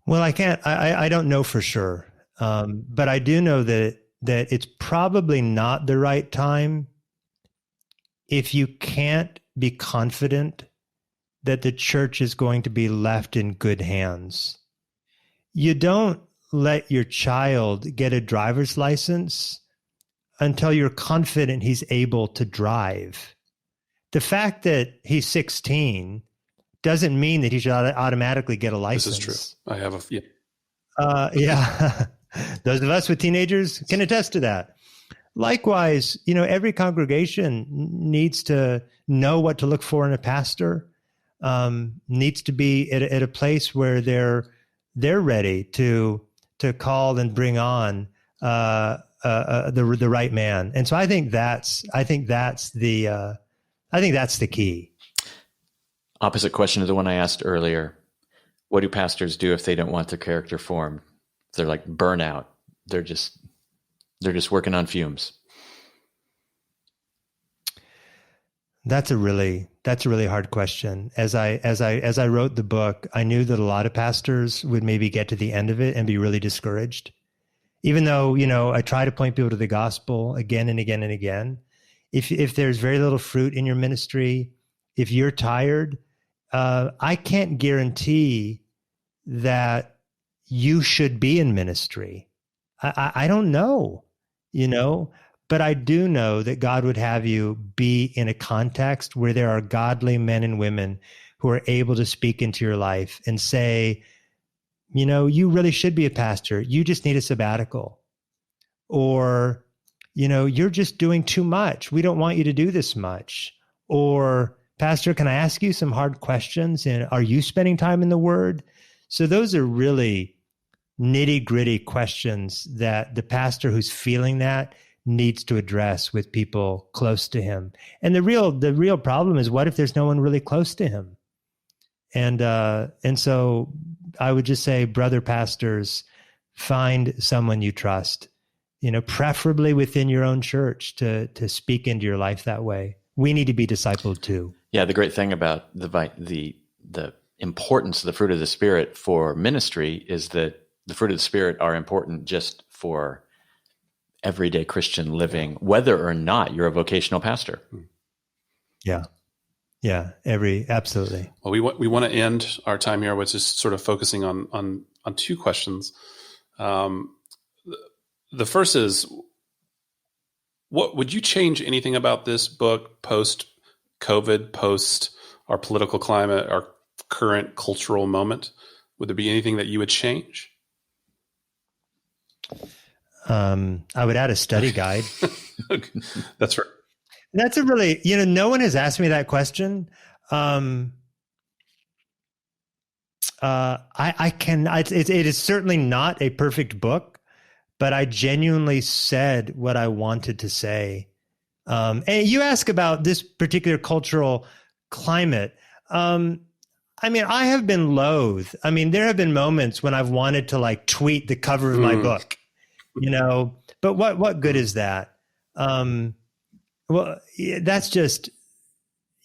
Speaker 1: Well, I don't know for sure. But I do know that it's probably not the right time if you can't be confident that the church is going to be left in good hands. You don't let your child get a driver's license until you're confident he's able to drive. The fact that he's 16 doesn't mean that he should automatically get a license.
Speaker 2: This is true. I have
Speaker 1: yeah. Those of us with teenagers can attest to that. Likewise, every congregation needs to know what to look for in a pastor, needs to be at a place where they're ready to call and bring on the right man. And so I think that's the key.
Speaker 3: Opposite question to the one I asked earlier. What do pastors do if they don't want their character formed? They're like burnout. They're just working on fumes.
Speaker 1: That's a really hard question. As I wrote the book, I knew that a lot of pastors would maybe get to the end of it and be really discouraged. Even though, I try to point people to the gospel again and again and again. If there's very little fruit in your ministry, if you're tired, I can't guarantee that you should be in ministry. I don't know, but I do know that God would have you be in a context where there are godly men and women who are able to speak into your life and say, you really should be a pastor. You just need a sabbatical. Or, you're just doing too much. We don't want you to do this much. Or, Pastor, can I ask you some hard questions? And are you spending time in the Word? So those are really nitty-gritty questions that the pastor who's feeling that needs to address with people close to him. And the real problem is, what if there's no one really close to him? And so I would just say, brother pastors, find someone you trust, preferably within your own church to speak into your life that way. We need to be discipled too.
Speaker 3: Yeah, the great thing about the importance of the fruit of the Spirit for ministry is that the fruit of the Spirit are important just for everyday Christian living, whether or not you're a vocational pastor.
Speaker 1: Yeah. Yeah, absolutely.
Speaker 2: Well, we want to end our time here with just sort of focusing on two questions. The first is, what would you change anything about this book post-COVID, post our political climate, our current cultural moment? Would there be anything that you would change?
Speaker 1: I would add a study guide.
Speaker 2: That's right.
Speaker 1: That's a really, no one has asked me that question. It is certainly not a perfect book, but I genuinely said what I wanted to say. And you ask about this particular cultural climate. I have been loath. There have been moments when I've wanted to like tweet the cover of my book, but what good is that? That's just,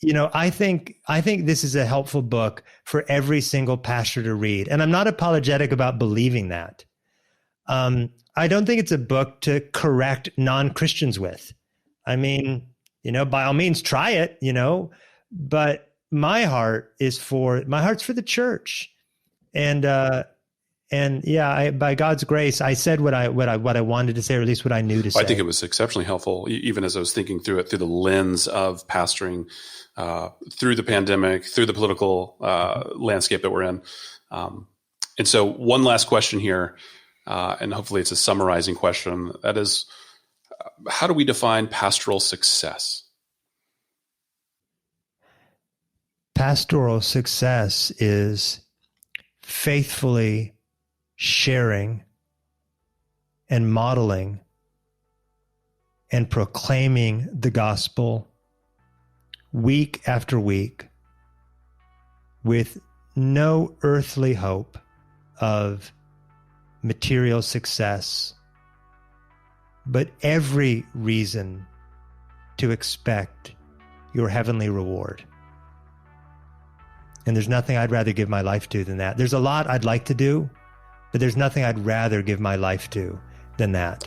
Speaker 1: I think this is a helpful book for every single pastor to read. And I'm not apologetic about believing that. I don't think it's a book to correct non-Christians with. By all means, try it, but my heart's for the church. By God's grace, I said what I wanted to say, or at least what I knew to say.
Speaker 2: I think it was exceptionally helpful, even as I was thinking through it through the lens of pastoring through the pandemic, through the political landscape that we're in. And so one last question here, and hopefully it's a summarizing question. That is, how do we define pastoral success?
Speaker 1: Pastoral success is faithfully sharing and modeling and proclaiming the gospel week after week with no earthly hope of material success, but every reason to expect your heavenly reward. And there's nothing I'd rather give my life to than that. There's a lot I'd like to do, but there's nothing I'd rather give my life to than that.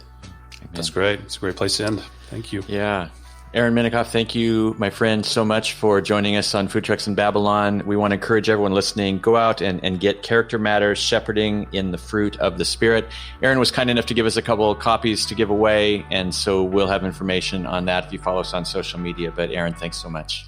Speaker 3: Amen.
Speaker 2: That's great. It's a great place to end. Thank you.
Speaker 3: Yeah. Aaron Menikoff, thank you, my friend, so much for joining us on Food Trucks in Babylon. We want to encourage everyone listening, go out and get Character Matters, Shepherding in the Fruit of the Spirit. Aaron was kind enough to give us a couple of copies to give away, and so we'll have information on that if you follow us on social media. But Aaron, thanks so much.